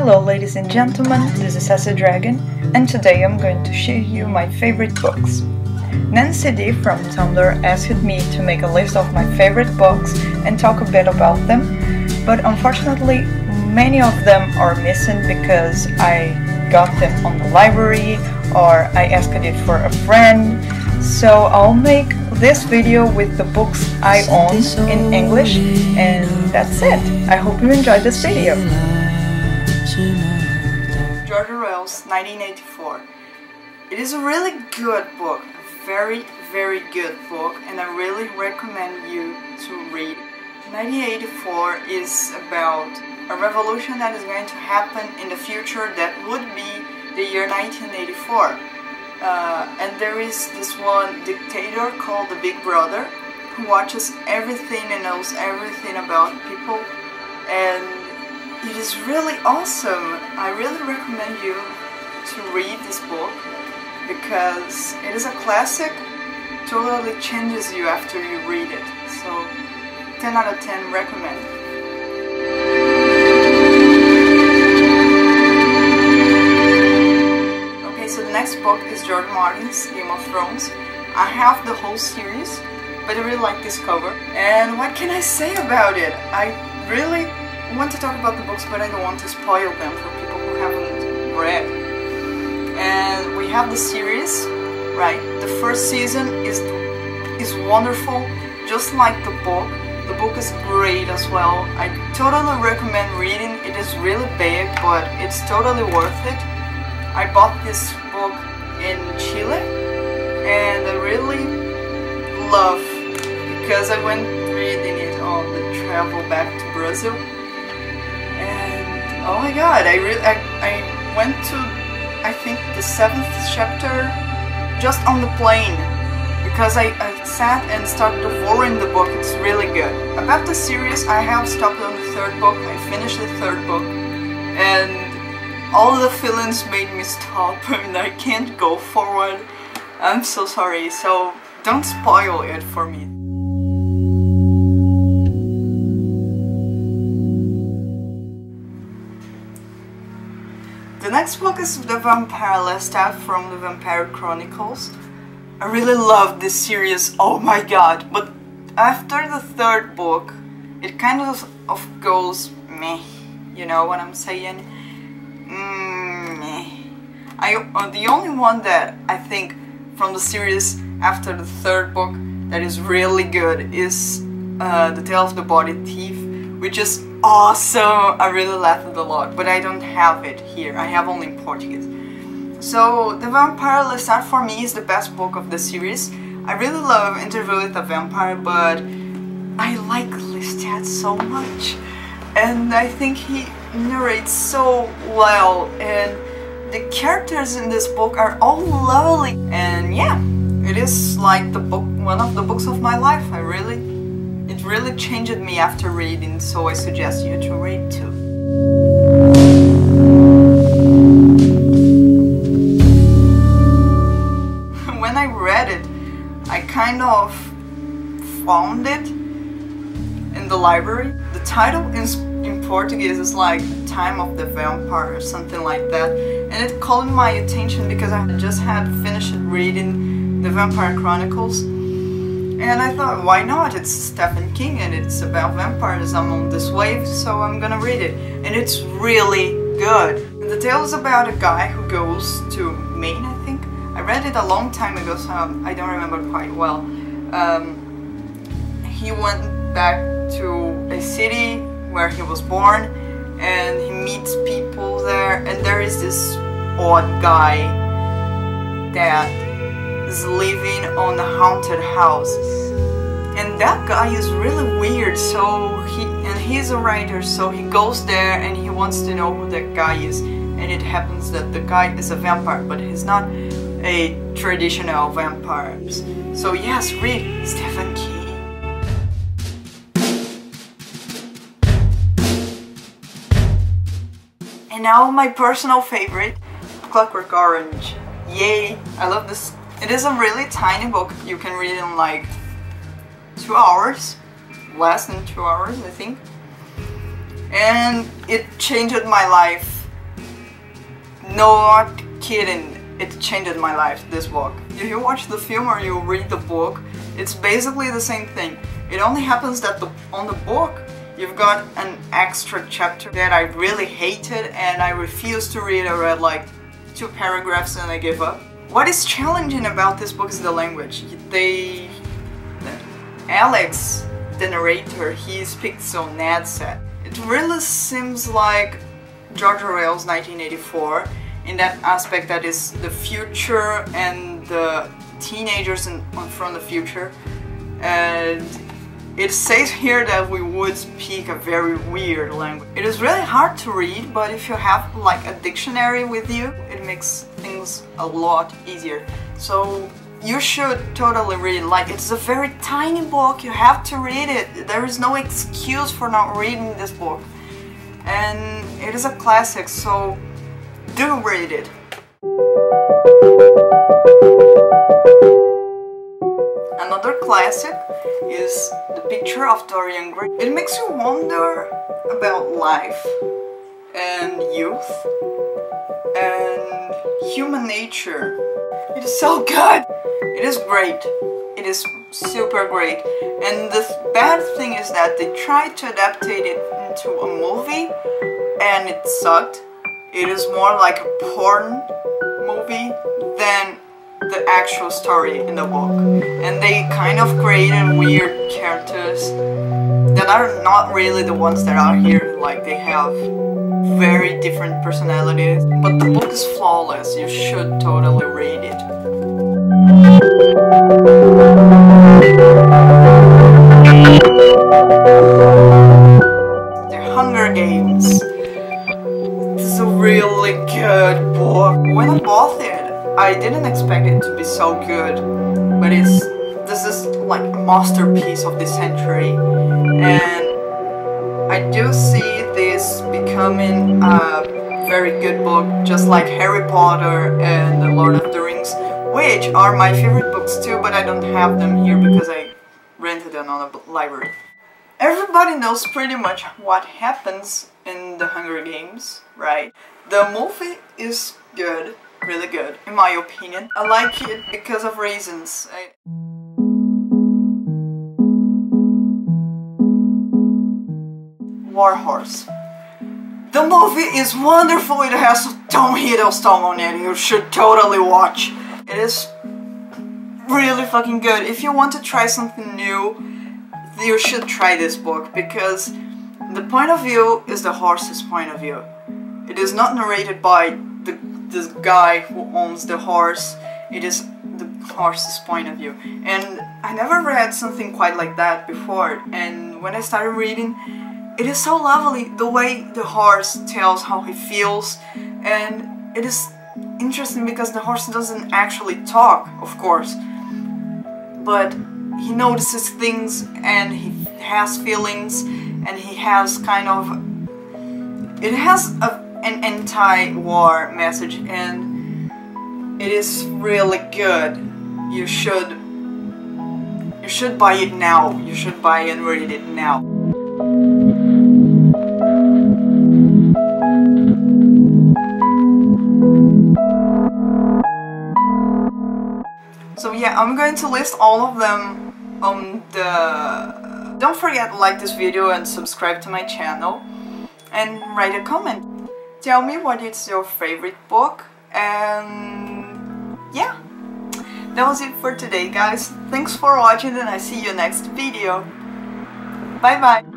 Hello ladies and gentlemen, this is Sassy Dragon, and today I'm going to show you my favorite books. Nancy D from Tumblr asked me to make a list of my favorite books and talk a bit about them, but unfortunately many of them are missing because I got them on the library or I asked it for a friend. So I'll make this video with the books I own in English, and that's it. I hope you enjoyed this video. Sigur Rós, 1984. It is a really good book, a very good book, and I really recommend you to read. 1984 is about a revolution that is going to happen in the future that would be the year 1984. And there is this one dictator called the Big Brother who watches everything and knows everything about people, and it is really awesome. I really recommend you to read this book because it is a classic, totally changes you after you read it. So 10 out of 10 recommend. Okay, so the next book is George Martin's Game of Thrones. I have the whole series, but I really like this cover. And what can I say about it? I really want to talk about the books, but I don't want to spoil them for people who haven't read. And we have the series, right? The first season is wonderful, just like the book. The book is great as well. I totally recommend reading. It is really big, but it's totally worth it. I bought this book in Chile, and I really love because I went reading it on the travel back to Brazil. And oh my god, I went to, I think, the 7th chapter just on the plane because I sat and started devouring the book. It's really good. About the series, I have stopped on the 3rd book. I finished the 3rd book and all the feelings made me stop and I can't go forward. I'm so sorry, so don't spoil it for me. The next book is the Vampire Lestat from the Vampire Chronicles. I really love this series, oh my god, but after the 3rd book, it kind of goes meh, you know what I'm saying? Meh. The only one that I think from the series after the 3rd book that is really good is The Tale of the Body Thief, which is awesome. I really laughed a lot, but I don't have it here. I have only in Portuguese. So the Vampire Lestat for me is the best book of the series. I really love Interview with a Vampire, but I like Lestat so much, and I think he narrates so well, and the characters in this book are all lovely. And yeah, it is like the book, one of the books of my life. It really changed me after reading, so I suggest you to read too. When I read it, I kind of found it in the library. The title in Portuguese is like Time of the Vampire or something like that, and it caught my attention because I just had finished reading the Vampire Chronicles. And I thought, why not? It's Stephen King and it's about vampires. I'm on this wave, so I'm gonna read it. And it's really good. And the tale is about a guy who goes to Maine, I think. I read it a long time ago, so I don't remember quite well. He went back to a city where he was born, and he meets people there, and there is this odd guy that is living on a haunted house, and that guy is really weird. So he's a writer, so he goes there and he wants to know who that guy is, and it happens that the guy is a vampire, but he's not a traditional vampire. So yes, read Stephen King. And now my personal favorite, Clockwork Orange. Yay! I love this. It is a really tiny book. You can read it in like 2 hours, less than 2 hours I think. And it changed my life Not kidding, it changed my life, this book. If you watch the film or you read the book, it's basically the same thing. It only happens that on the book, you've got an extra chapter that I really hated and I refused to read. I read like 2 paragraphs and I gave up. What is challenging about this book is the language. Alex, the narrator, he speaks so Nadsat. It really seems like George Orwell's 1984 in that aspect that is the future and the teenagers from the future. And it says here that we would speak a very weird language. It is really hard to read, but if you have like a dictionary with you, it makes things a lot easier. So you should totally read it. Like, it's a very tiny book, you have to read it. There is no excuse for not reading this book. And it is a classic, so do read it. Another classic is The Picture of Dorian Gray. It makes you wonder about life and youth and human nature. It is so good! It is great. It is super great. And the bad thing is that they tried to adapt it into a movie and it sucked. It is more like a porn movie than the actual story in the book. And they kind of created weird characters that are not really the ones that are here. Like, they have very different personalities. But the book is flawless. You should totally read it. The Hunger Games. This is a really good book. When I bought it, I didn't expect it to be so good, but this is like a masterpiece of this century, and I do see this becoming a very good book, just like Harry Potter and The Lord of the Rings, which are my favorite books too, but I don't have them here because I rented them on a library. Everybody knows pretty much what happens in the Hunger Games, right? The movie is good. Really good, in my opinion. I like it because of reasons. Warhorse. The movie is wonderful. It has Tom Hiddleston on it. You should totally watch. It is really fucking good. If you want to try something new, you should try this book because the point of view is the horse's point of view. It is not narrated by this guy who owns the horse. It is the horse's point of view. And I never read something quite like that before, and when I started reading, it is so lovely the way the horse tells how he feels. And it is interesting because the horse doesn't actually talk, of course, but he notices things and he has feelings, and he has kind of, it has an anti-war message, and it is really good. You should buy it now. You should buy and read it now. So yeah, I'm going to list all of them on the... Don't forget to like this video and subscribe to my channel and write a comment. Tell me what is your favorite book, and yeah, that was it for today, guys. Thanks for watching, and I see you next video. Bye bye.